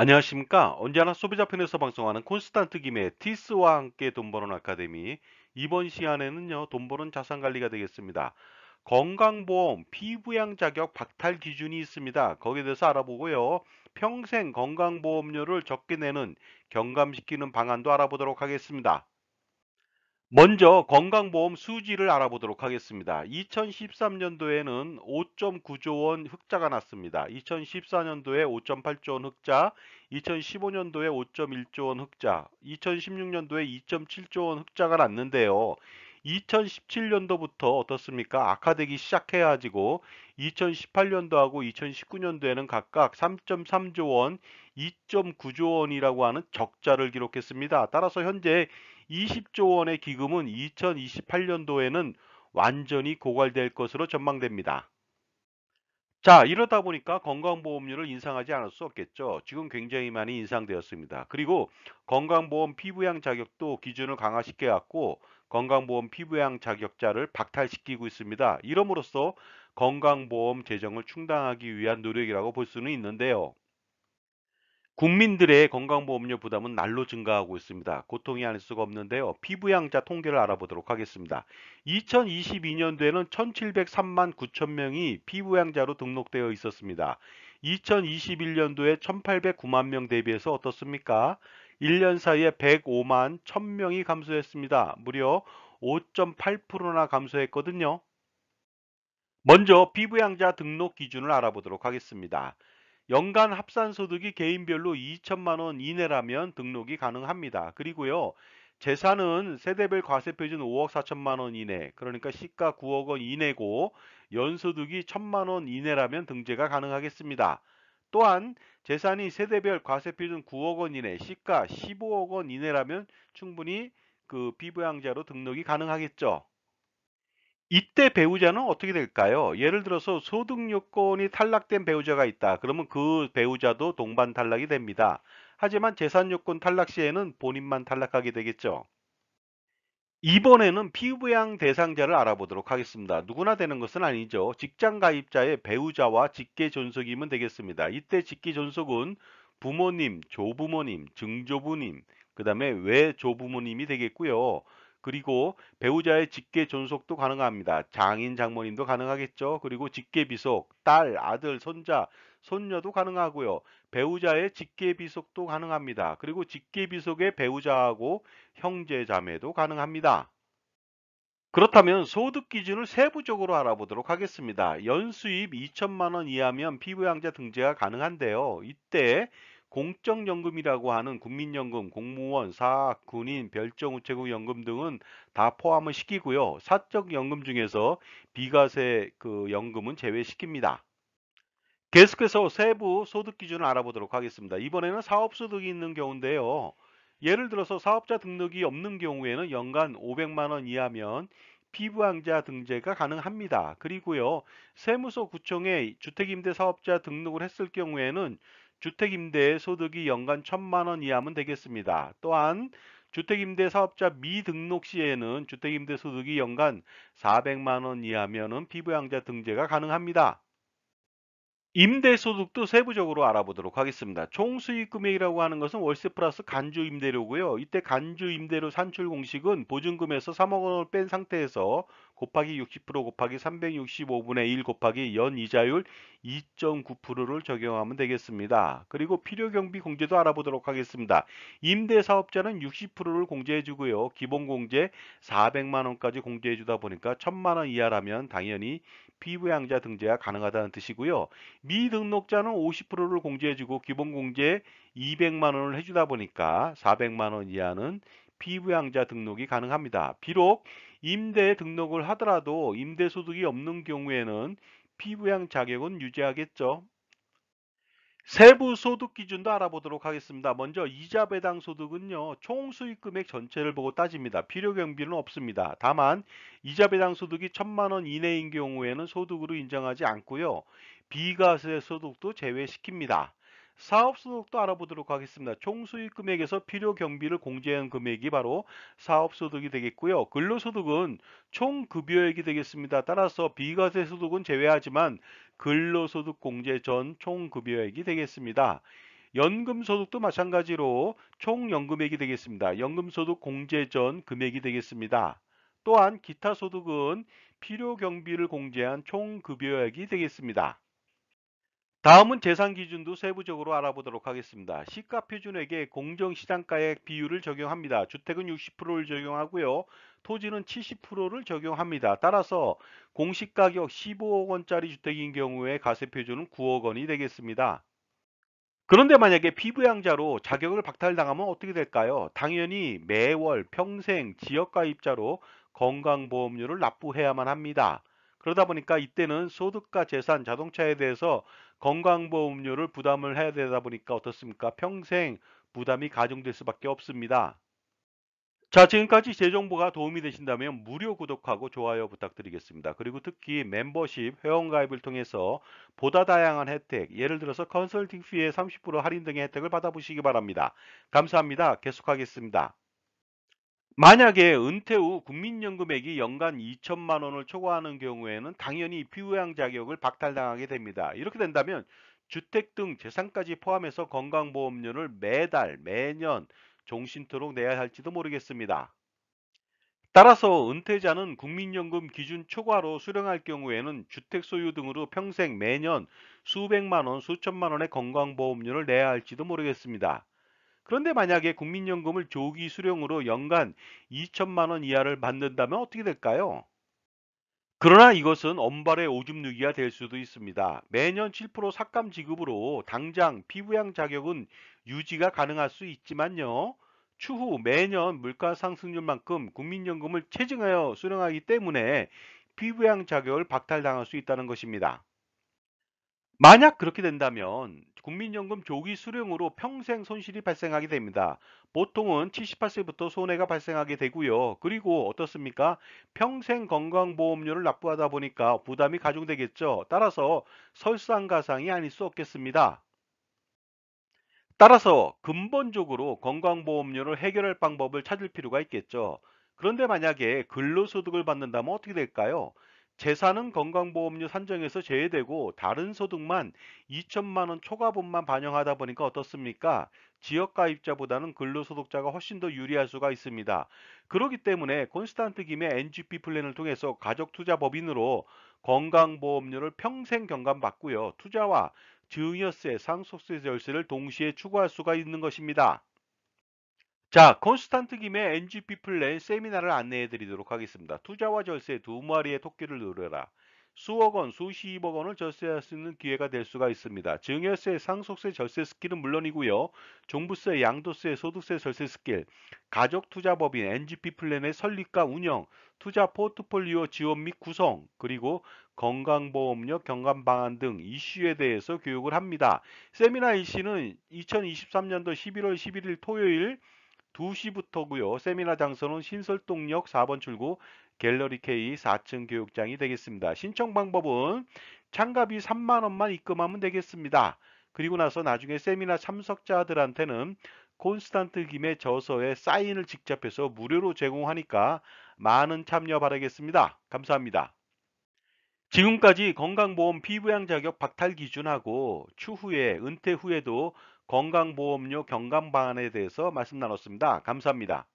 안녕하십니까. 언제나 소비자 편에서 방송하는 콘스탄트 김의 티스와 함께 돈 버는 아카데미. 이번 시간에는요, 돈 버는 자산 관리가 되겠습니다. 건강보험, 피부양 자격 박탈 기준이 있습니다. 거기에 대해서 알아보고요. 평생 건강보험료를 적게 내는 경감시키는 방안도 알아보도록 하겠습니다. 먼저 건강보험 수지를 알아보도록 하겠습니다. 2013년도에는 5.9조 원 흑자가 났습니다. 2014년도에 5.8조 원 흑자, 2015년도에 5.1조 원 흑자, 2016년도에 2.7조 원 흑자가 났는데요. 2017년도부터 어떻습니까? 악화되기 시작해가지고 2018년도하고 2019년도에는 각각 3.3조 원, 2.9조 원이라고 하는 적자를 기록했습니다. 따라서 현재 20조 원의 기금은 2028년도에는 완전히 고갈될 것으로 전망됩니다. 자, 이러다 보니까 건강보험료를 인상하지 않을 수 없겠죠. 지금 굉장히 많이 인상되었습니다. 그리고 건강보험 피부양 자격도 기준을 강화시켜 갖고 건강보험 피부양 자격자를 박탈시키고 있습니다. 이름으로써 건강보험 재정을 충당하기 위한 노력이라고 볼 수는 있는데요. 국민들의 건강보험료 부담은 날로 증가하고 있습니다. 고통이 아닐 수가 없는데요. 피부양자 통계를 알아보도록 하겠습니다. 2022년도에는 1703만 9천 명이 피부양자로 등록되어 있었습니다. 2021년도에 1809만 명 대비해서 어떻습니까? 1년 사이에 105만 1000명이 감소했습니다. 무려 5.8%나 감소했거든요. 먼저 피부양자 등록 기준을 알아보도록 하겠습니다. 연간 합산소득이 개인별로 2천만 원 이내라면 등록이 가능합니다. 그리고요, 재산은 세대별 과세표준 5억 4천만 원 이내, 그러니까 시가 9억 원 이내고 연소득이 1천만 원 이내라면 등재가 가능하겠습니다. 또한 재산이 세대별 과세표준 9억 원 이내, 시가 15억 원 이내라면 충분히 그 피부양자로 등록이 가능하겠죠. 이때 배우자는 어떻게 될까요? 예를 들어서 소득 요건이 탈락된 배우자가 있다. 그러면 그 배우자도 동반 탈락이 됩니다. 하지만 재산 요건 탈락 시에는 본인만 탈락하게 되겠죠. 이번에는 피부양 대상자를 알아보도록 하겠습니다. 누구나 되는 것은 아니죠. 직장 가입자의 배우자와 직계 존속이면 되겠습니다. 이때 직계 존속은 부모님, 조부모님, 증조부님, 그 다음에 외조부모님이 되겠고요. 그리고 배우자의 직계 존속도 가능합니다. 장인, 장모님도 가능하겠죠. 그리고 직계 비속, 딸, 아들, 손자, 손녀도 가능하고요. 배우자의 직계 비속도 가능합니다. 그리고 직계 비속의 배우자하고 형제 자매도 가능합니다. 그렇다면 소득 기준을 세부적으로 알아보도록 하겠습니다. 연수입 2천만 원 이하면 피부양자 등재가 가능한데요. 이때 공적연금이라고 하는 국민연금, 공무원, 사학, 군인, 별정우체국 연금 등은 다 포함을 시키고요. 사적연금 중에서 비과세 그 연금은 제외시킵니다. 계속해서 세부 소득 기준을 알아보도록 하겠습니다. 이번에는 사업소득이 있는 경우인데요. 예를 들어서 사업자 등록이 없는 경우에는 연간 500만 원 이하면 피부양자 등재가 가능합니다. 그리고요, 세무서 구청에 주택임대 사업자 등록을 했을 경우에는 주택임대 소득이 연간 1000만 원 이하면 되겠습니다. 또한 주택임대 사업자 미등록 시에는 주택임대 소득이 연간 400만 원 이하면은 피부양자 등재가 가능합니다. 임대소득도 세부적으로 알아보도록 하겠습니다. 총수익 금액이라고 하는 것은 월세 플러스 간주 임대료고요. 이때 간주 임대료 산출 공식은 보증금에서 3억 원을 뺀 상태에서 곱하기 60% 곱하기 365분의 1 곱하기 연이자율 2.9%를 적용하면 되겠습니다. 그리고 필요경비 공제도 알아보도록 하겠습니다. 임대사업자는 60%를 공제해 주고요. 기본공제 400만 원까지 공제해 주다 보니까 1000만 원 이하라면 당연히 피부양자 등재가 가능하다는 뜻이고요. 미등록자는 50%를 공제해주고 기본공제 200만 원을 해주다 보니까 400만 원 이하는 피부양자 등록이 가능합니다. 비록 임대 등록을 하더라도 임대소득이 없는 경우에는 피부양 자격은 유지하겠죠. 세부 소득 기준도 알아보도록 하겠습니다. 먼저 이자 배당 소득은요, 총 수익 금액 전체를 보고 따집니다. 필요 경비는 없습니다. 다만 이자 배당 소득이 1000만 원 이내인 경우에는 소득으로 인정하지 않고요. 비과세 소득도 제외시킵니다. 사업 소득도 알아보도록 하겠습니다. 총 수익 금액에서 필요 경비를 공제한 금액이 바로 사업 소득이 되겠고요. 근로소득은 총 급여액이 되겠습니다. 따라서 비과세 소득은 제외하지만 근로소득 공제 전 총급여액이 되겠습니다. 연금소득도 마찬가지로 총 연금액이 되겠습니다. 연금소득 공제 전 금액이 되겠습니다. 또한 기타 소득은 필요 경비를 공제한 총 급여액이 되겠습니다. 다음은 재산 기준도 세부적으로 알아보도록 하겠습니다. 시가 표준액에 공정시장가액 비율을 적용합니다. 주택은 60%를 적용하고요. 토지는 70%를 적용합니다. 따라서 공시가격 15억 원짜리 주택인 경우에 가세 표준은 9억 원이 되겠습니다. 그런데 만약에 피부양자로 자격을 박탈당하면 어떻게 될까요? 당연히 매월 평생 지역가입자로 건강보험료를 납부해야만 합니다. 그러다 보니까 이때는 소득과 재산, 자동차에 대해서 건강보험료를 부담을 해야 되다 보니까 어떻습니까? 평생 부담이 가중될 수밖에 없습니다. 자, 지금까지 제 정보가 도움이 되신다면 무료 구독하고 좋아요 부탁드리겠습니다. 그리고 특히 멤버십 회원가입을 통해서 보다 다양한 혜택, 예를 들어서 컨설팅 피의 30% 할인 등의 혜택을 받아보시기 바랍니다. 감사합니다. 계속하겠습니다. 만약에 은퇴 후 국민연금액이 연간 2천만 원을 초과하는 경우에는 당연히 피부양 자격을 박탈당하게 됩니다. 이렇게 된다면 주택 등 재산까지 포함해서 건강보험료를 매달, 매년 종신토록 내야 할지도 모르겠습니다. 따라서 은퇴자는 국민연금 기준 초과로 수령할 경우에는 주택 소유 등으로 평생 매년 수백만 원, 수천만 원의 건강보험료를 내야 할지도 모르겠습니다. 그런데 만약에 국민연금을 조기 수령으로 연간 2천만 원 이하를 받는다면 어떻게 될까요? 그러나 이것은 엄발의 오줌 누기가 될 수도 있습니다. 매년 7% 삭감 지급으로 당장 피부양 자격은 유지가 가능할 수 있지만요. 추후 매년 물가 상승률만큼 국민연금을 체증하여 수령하기 때문에 피부양 자격을 박탈당할 수 있다는 것입니다. 만약 그렇게 된다면 국민연금 조기 수령으로 평생 손실이 발생하게 됩니다. 보통은 78세부터 손해가 발생하게 되고요. 그리고 어떻습니까? 평생 건강보험료를 납부하다 보니까 부담이 가중되겠죠. 따라서 설상가상이 아닐 수 없겠습니다. 따라서 근본적으로 건강보험료를 해결할 방법을 찾을 필요가 있겠죠. 그런데 만약에 근로소득을 받는다면 어떻게 될까요? 재산은 건강보험료 산정에서 제외되고 다른 소득만 2천만 원 초과분만 반영하다 보니까 어떻습니까? 지역가입자보다는 근로소득자가 훨씬 더 유리할 수가 있습니다. 그렇기 때문에 콘스탄트 김의 NGP 플랜을 통해서 가족투자법인으로 건강보험료를 평생 경감받고요. 투자와 증여세, 상속세 절세를 동시에 추구할 수가 있는 것입니다. 자, 콘스탄트 김의 NGP 플랜 세미나를 안내해 드리도록 하겠습니다. 투자와 절세 두 마리의 토끼를 누려라. 수억 원, 수십억 원을 절세할 수 있는 기회가 될 수가 있습니다. 증여세, 상속세 절세 스킬은 물론이고요. 종부세, 양도세, 소득세 절세 스킬, 가족투자법인 NGP 플랜의 설립과 운영, 투자 포트폴리오 지원 및 구성, 그리고 건강보험료 경감 방안 등 이슈에 대해서 교육을 합니다. 세미나 일시는 2023년도 11월 11일 토요일 2시부터고요. 세미나 장소는 신설동역 4번 출구 갤러리 K 4층 교육장이 되겠습니다. 신청 방법은 참가비 3만 원만 입금하면 되겠습니다. 그리고 나서 나중에 세미나 참석자들한테는 콘스탄트 김의 저서에 사인을 직접 해서 무료로 제공하니까 많은 참여 바라겠습니다. 감사합니다. 지금까지 건강보험 피부양 자격 박탈 기준하고 추후에 은퇴 후에도 건강보험료 경감 방안에 대해서 말씀 나눴습니다. 감사합니다.